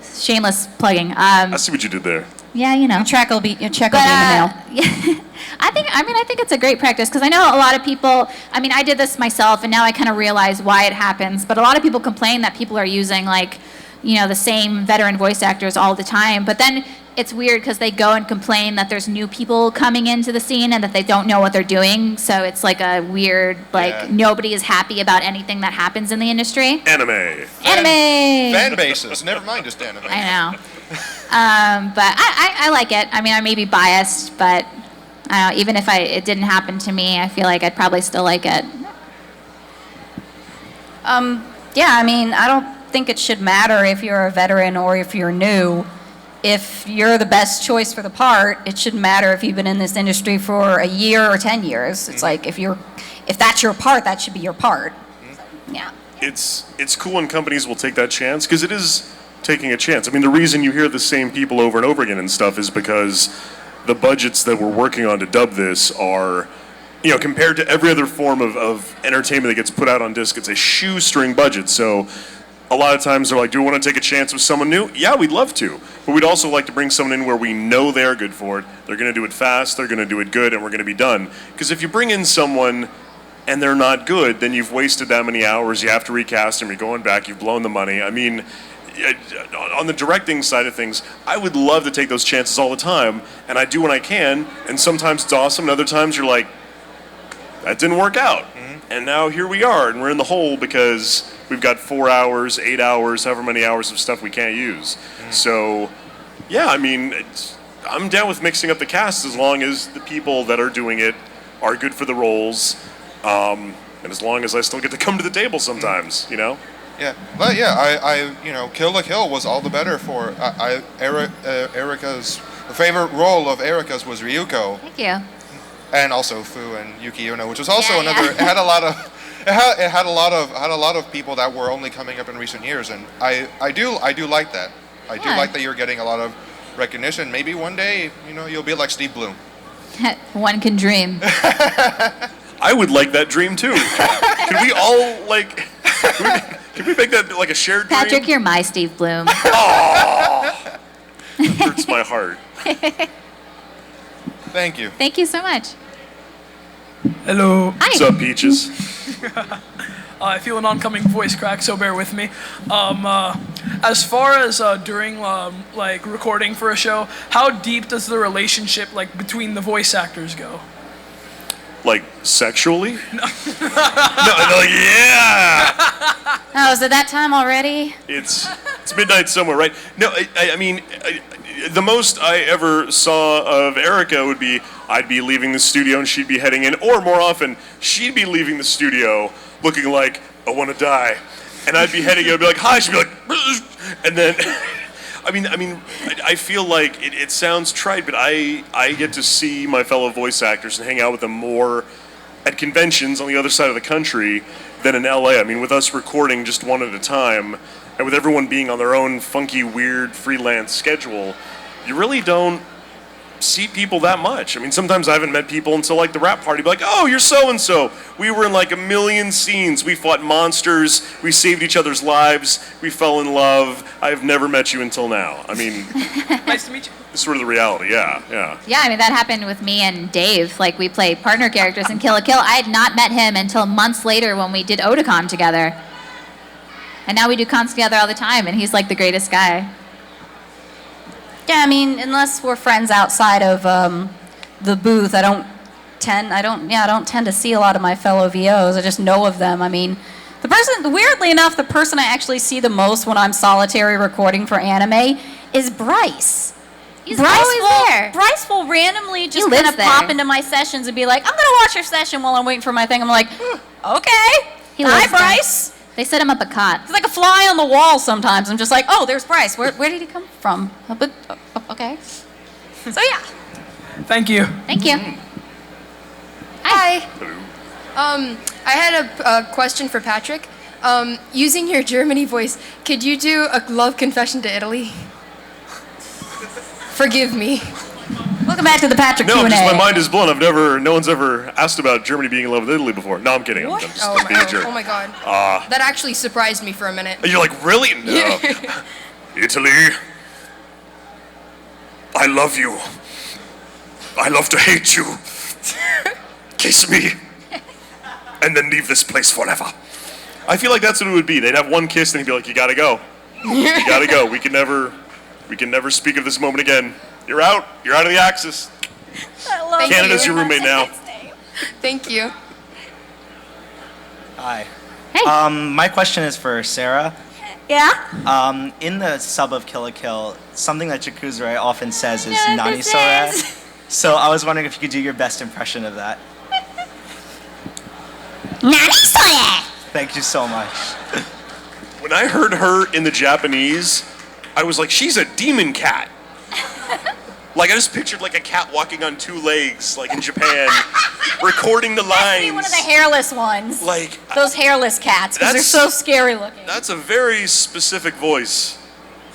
shameless plugging. I see what you did there. Yeah, you know. Your check will be in the mail. Yeah, I think it's a great practice because I know a lot of people. I mean, I did this myself, and now I kind of realize why it happens. But a lot of people complain that people are using the same veteran voice actors all the time. But then it's weird because they go and complain that there's new people coming into the scene and that they don't know what they're doing. So it's like a weird, nobody is happy about anything that happens in the industry. Anime. Fan bases. Never mind just anime. I know. But I like it. I mean, I may be biased, but I don't know, even if it didn't happen to me, I feel like I'd probably still like it. Yeah, I mean, I don't think it should matter if you're a veteran or if you're new. If you're the best choice for the part, it shouldn't matter if you've been in this industry for a year or 10 years. It's like if that's your part, that should be your part. Yeah. It's cool when companies will take that chance because it is taking a chance. I mean, the reason you hear the same people over and over again and stuff is because the budgets that we're working on to dub this are, compared to every other form of entertainment that gets put out on disc, it's a shoestring budget. So a lot of times they're like, do we want to take a chance with someone new? Yeah, we'd love to. But we'd also like to bring someone in where we know they're good for it. They're going to do it fast, they're going to do it good, and we're going to be done. Because if you bring in someone and they're not good, then you've wasted that many hours. You have to recast them. You're going back. You've blown the money. I mean, on the directing side of things, I would love to take those chances all the time, and I do when I can. And sometimes it's awesome, and other times you're like, that didn't work out. And now here we are, and we're in the hole because we've got 4 hours, 8 hours, however many hours of stuff we can't use. So, yeah, I mean, I'm down with mixing up the cast as long as the people that are doing it are good for the roles, and as long as I still get to come to the table sometimes, you know? Yeah, but yeah, you know, Kill la Kill was all the better for Erica's. The favorite role of Erica's was Ryuko. Thank you. And also Fu and Yuki Ono, which was also another. It had a lot of. It had a lot of people that were only coming up in recent years, and I do like that. I do like that you're getting a lot of recognition. Maybe one day, you know, you'll be like Steve Bloom. One can dream. I would like that dream too. Can we all like? Can we make that like a shared dream? Patrick, you're my Steve Bloom. Oh, that hurts my heart. Thank you. Thank you so much. Hello. Hi. What's up, Peaches? I feel an oncoming voice crack, so bear with me. As far as during like recording for a show, how deep does the relationship like between the voice actors go? Like sexually? No, yeah. Oh, is it that time already? It's midnight somewhere, right? No, I mean, the most I ever saw of Erica would be I'd be leaving the studio and she'd be heading in, or more often, she'd be leaving the studio looking like, I want to die. And I'd be heading in, I'd be like, hi, she'd be like, and then, I feel like it sounds trite, but I get to see my fellow voice actors and hang out with them more at conventions on the other side of the country than in LA. I mean, with us recording just one at a time, and with everyone being on their own funky, weird, freelance schedule, you really don't see people that much. I mean, sometimes I haven't met people until like the rap party, be like, oh, you're so-and-so. We were in like 1 million scenes. We fought monsters. We saved each other's lives. We fell in love. I've never met you until now. I mean, nice to meet you. It's sort of the reality, yeah. Yeah, I mean, that happened with me and Dave. Like, we play partner characters in Kill la Kill. I had not met him until months later when we did Otakon together. And now we do cons together all the time, and he's like the greatest guy. Yeah, I mean, unless we're friends outside of the booth, I don't tend to see a lot of my fellow VOs. I just know of them. I mean, weirdly enough, the person I actually see the most when I'm solitary recording for anime is Bryce. He's always there. Bryce will randomly just kind of pop into my sessions and be like, I'm going to watch your session while I'm waiting for my thing. I'm like, okay. Hi, Bryce. They set him up a cot. He's like a fly on the wall sometimes. I'm just like, oh, there's Bryce. Where did he come from? Okay. So, yeah. Thank you. Thank you. Hi. I had a question for Patrick. Using your Germany voice, could you do a love confession to Italy? Forgive me. Welcome back to the Patrick Q&A. No, just my mind is blown. No one's ever asked about Germany being in love with Italy before. No, I'm kidding. I'm just being a jerk. Oh my God. That actually surprised me for a minute. You're like, really? No. Italy, I love you. I love to hate you. Kiss me. And then leave this place forever. I feel like that's what it would be. They'd have one kiss and he'd be like, you gotta go. You gotta go. We can never speak of this moment again. You're out. You're out of the Axis. I love Canada's your roommate now. Thank you. Hi. Hey. My question is for Sarah. Yeah? In the sub of Kill la Kill, something that Jakuzure often says is No, Nani this Sore. is- So I was wondering if you could do your best impression of that. Nani Sore! Thank you so much. When I heard her in the Japanese, I was like, she's a demon cat. Like, I just pictured like a cat walking on 2 legs, like in Japan, recording the lines. Be one of the hairless ones. Like those hairless cats, because they're so scary looking. That's a very specific voice,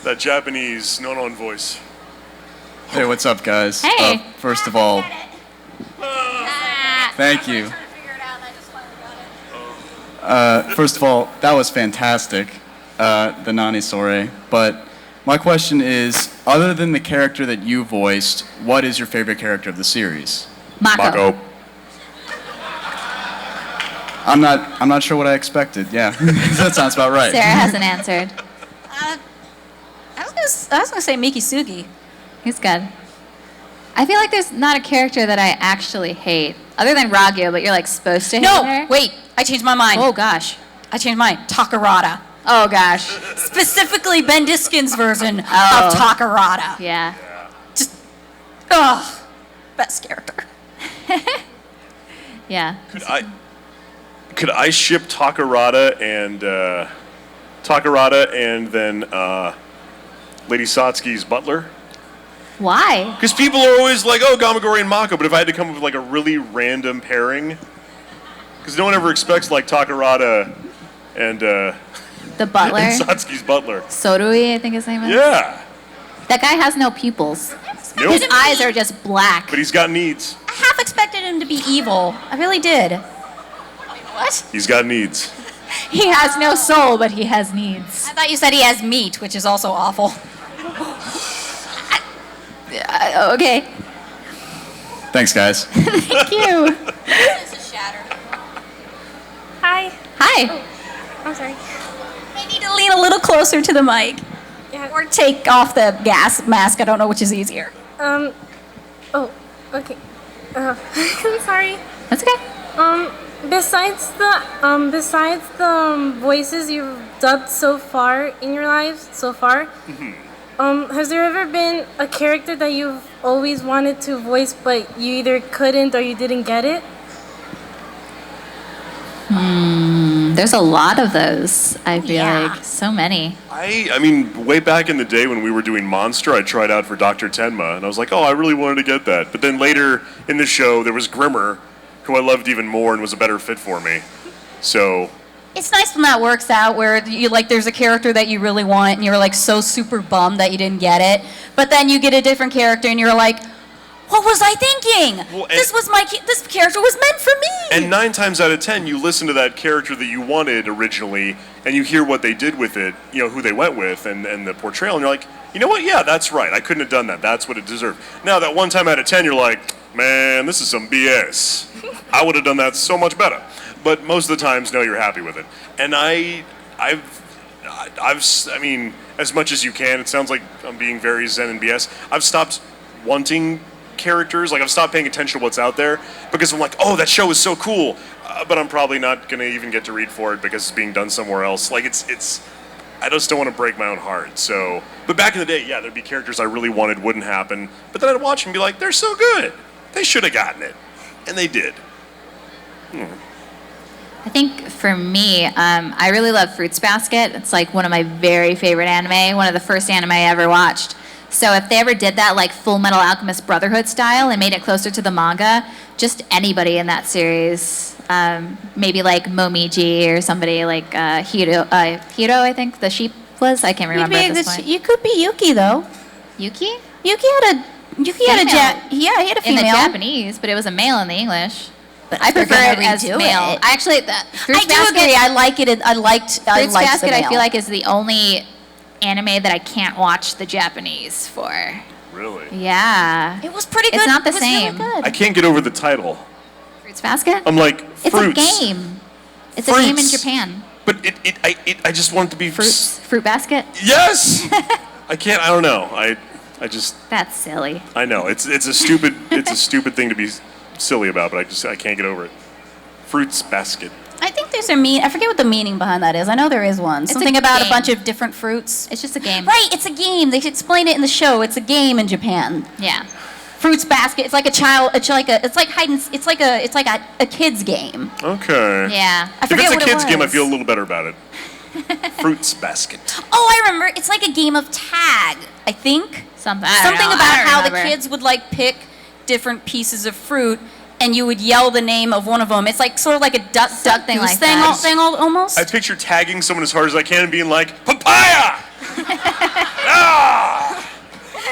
that Japanese Nonon voice. Hey, what's up, guys? Hey. First of all, thank you. First of all, that was fantastic, the Nani Sore. But my question is, other than the character that you voiced, what is your favorite character of the series? Mako. I'm not sure what I expected. Yeah, that sounds about right. Sarah hasn't answered. I was gonna say Mikisugi. He's good. I feel like there's not a character that I actually hate, other than Ragyo, but you're like supposed to hate her. No, wait, I changed my mind. Oh gosh. I changed mine. Takarada. Oh gosh. Specifically Ben Diskin's version of Oh. Takarada. Yeah. Ugh, best character. Yeah. Could I ship Takarada and then Lady Satsuki's butler? Why? Because people are always like, oh, Gamagoori and Mako, but if I had to come up with like a really random pairing, because no one ever expects like Takarada and The butler. and Satsuki's butler. Sorui, I think his name is. Yeah, That guy has no pupils. Nope. His eyes are just black. but he's got needs. I half expected him to be evil. I really did. What? He's got needs. He has no soul, but he has needs. I thought you said he has meat, which is also awful. Okay. Thanks, guys. Thank you. Hi. Hi. Oh, I'm sorry. I need to lean a little closer to the mic. Or take off the gas mask. I don't know which is easier. Oh, okay. I'm sorry. That's okay. Besides the voices you've dubbed so far in your lives so far, has there ever been a character that you've always wanted to voice but you either couldn't or you didn't get it? There's a lot of those, I feel like. So many. I mean, way back in the day when we were doing Monster, I tried out for Dr. Tenma, and I was like, oh, I really wanted to get that. But then later in the show, there was Grimmer, who I loved even more and was a better fit for me. So, It's nice when that works out, where you like there's a character that you really want, and you're like so super bummed that you didn't get it. But then you get a different character, and you're like, what was I thinking? Well, this character was meant for me. and 9 times out of 10, you listen to that character that you wanted originally, and you hear what they did with it, you know, who they went with, and the portrayal, and you're like, you know what, yeah, that's right, I couldn't have done that, that's what it deserved. Now, that 1 time out of 10, you're like, man, this is some BS. I would have done that so much better. But most of the times, no, you're happy with it. And I mean, as much as you can, it sounds like I'm being very zen and BS, I've stopped wanting characters, like I've stopped paying attention to what's out there because I'm like, oh, that show is so cool, but I'm probably not gonna even get to read for it because it's being done somewhere else. Like it's I just don't want to break my own heart. So, but back in the day, yeah, there'd be characters I really wanted wouldn't happen, but then I'd watch them and be like, they're so good, they should have gotten it, and they did. I think for me, I really love Fruits Basket. It's like one of my very favorite anime, one of the first anime I ever watched. So if they ever did that like Full Metal Alchemist Brotherhood style and made it closer to the manga, just anybody in that series, maybe like Momiji or somebody like Hiro, I think the sheep was. I can't remember at this point. You could be Yuki though. Yuki? Yuki had a he had a female. In the Japanese, but it was a male in the English. But I prefer it as redo male. it. Actually, Fruits I do Basket, agree. I like it. I liked Fruits the Basket, I male. feel like, is the only anime that I can't watch the Japanese for. Really? Yeah. It was pretty good. It's not the It was really same. good. I can't get over the title. Fruits Basket? I'm like, It's fruits. a game. It's a game in Fruits. Japan. But I just want it to be Fruit Basket? Yes. I can't. I don't know. I just. That's silly. I know it's a stupid stupid thing to be silly about, but I can't get over it. Fruits Basket. I think there's I forget what the meaning behind that is. I know there is one. Something about a bunch of different fruits. It's just a game. Right, it's a game. They explain it in the show. It's a game in Japan. Yeah. Fruits Basket. It's like a child. It's like hide and. It's like a kid's game. Okay. Yeah. I If forget it's a what it kid's game, I was. feel a little better about it. Fruits Basket. Oh, I remember. It's like a game of tag. I think something about how the kids would like pick different pieces of fruit, and you would yell the name of one of them. It's like sort of like a duck Something goose like thing, that. thing almost. I picture tagging someone as hard as I can and being like, papaya! Ah!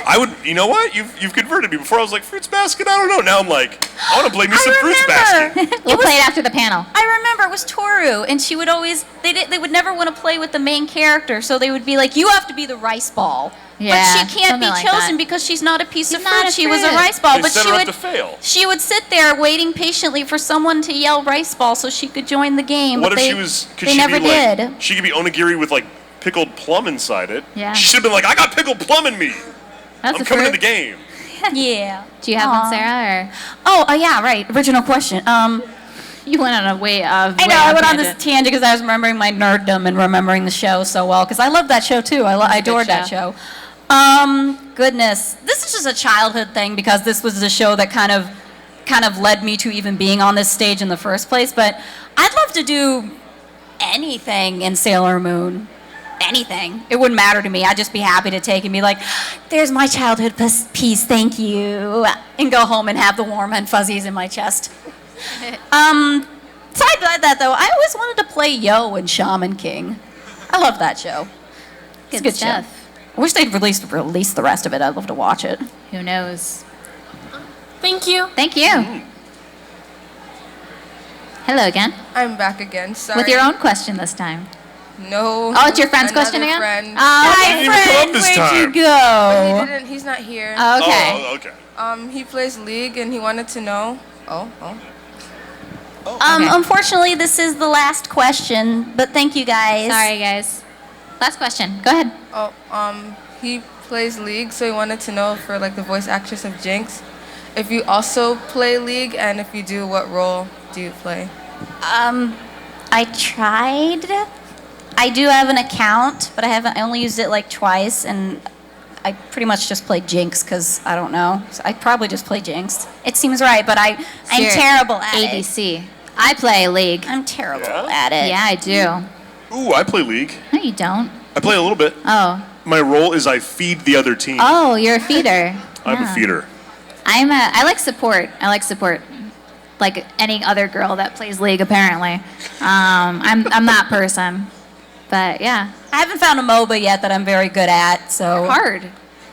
I would, you know what? You've converted me. Before I was like, Fruits Basket? I don't know. Now I'm like, I want to play me some Fruits Basket. We'll play it after the panel. I remember it was Toru, and she would always they would never want to play with the main character, so they would be like, you have to be the rice ball. Yeah, but she can't be something like chosen that. because she's not a piece of not fruit. a She was a fruit. rice ball, They but set she her up would to fail. she would sit there waiting patiently for someone to yell rice ball so she could join the game. What but if they, she was? Could they she never be like? did. She could be onigiri with like pickled plum inside it. Yeah. She should have been like, I got pickled plum in me. That's I'm a coming to fruit. the game. Yeah. Do you have Aw. one, Sarah? Or Oh, yeah, right. Original question. you went on a way of. I know, I went on this tangent because I was remembering my nerddom and remembering the show so well, because I loved that show too. I adored that show. Goodness. This is just a childhood thing because this was the show that kind of led me to even being on this stage in the first place. But I'd love to do anything in Sailor Moon. Anything. It wouldn't matter to me. I'd just be happy to take and be like, there's my childhood piece, thank you. And go home and have the warm and fuzzies in my chest. Aside that though, I always wanted to play Yo in Shaman King. I love that show. It's a good stuff. show. I wish they'd release the rest of it. I'd love to watch it. Who knows? Thank you. Thank you. Hello again. I'm back again. Sorry. With your own question this time. No. Oh, it's your friend's another question again? Friend. Oh, hi, didn't even come up this Where'd you time. go? But he didn't. He's not here. Oh, okay. Oh, okay. He plays League, and he wanted to know. Oh. Okay. Unfortunately, this is the last question, but thank you guys. Sorry, guys. Last question. Go ahead. Oh. He plays League, so he wanted to know for like the voice actress of Jinx, if you also play League, and if you do, what role do you play? I tried. I do have an account, but I only used it like twice, and I pretty much just played Jinx because I don't know. So I probably just play Jinx. It seems right, but I'm you're terrible at ABC. I play League. I'm terrible at it. Yeah, I do. Ooh, I play League. No, you don't. I play a little bit. Oh. My role is I feed the other team. Oh, you're a feeder. I'm a feeder. I like support. I like support. Like any other girl that plays League, apparently. I'm that person. But yeah. I haven't found a MOBA yet that I'm very good at, so. Hard.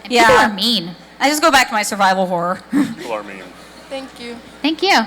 And Yeah. people are mean. I just go back to my survival horror. People are mean. Thank you. Thank you.